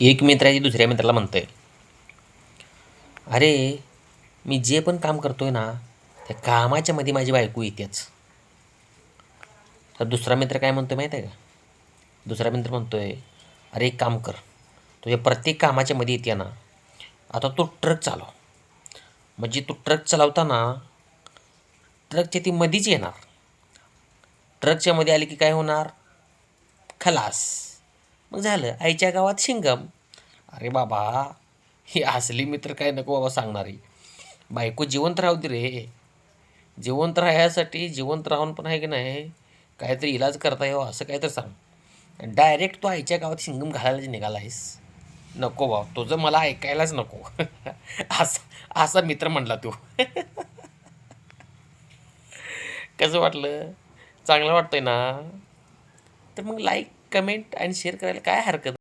एक मित्र आहे दुसऱ्या मित्राला म्हणतोय, अरे मी जे पण काम करतोय ना त्या कामाच्या मध्ये माझी बायको येतेच. तर दुसरा मित्र काय म्हणतोय माहीत आहे का? दुसरा मित्र म्हणतोय, अरे एक काम कर, तुझ्या प्रत्येक कामाच्या मध्ये येते ना, आता तू ट्रक चालव. म्हणजे तू ट्रक चालवताना ट्रकच्या ती मधीच येणार. ट्रकच्या मध्ये आली की काय होणार? खलास. मग झालं आईच्या गावात शिंगम. अरे बाबा, ही असली मित्र काय नको बाबा सांगणारी. बायको जिवंत राहू दे रे. जिवंत राहण्यासाठी जिवंत राहून पण आहे की नाही काहीतरी इलाज करता यावं असं काहीतरी सांग. डायरेक्ट तू आईच्या गावात शिंगम घालायलाच निघालायस. नको भाऊ, तुझं मला ऐकायलाच नको. असा असा मित्र म्हणला तू. कसं वाटलं? चांगलं वाटतंय ना? तर मग लाईक, कमेंट आणि शेअर करायला काय हरकत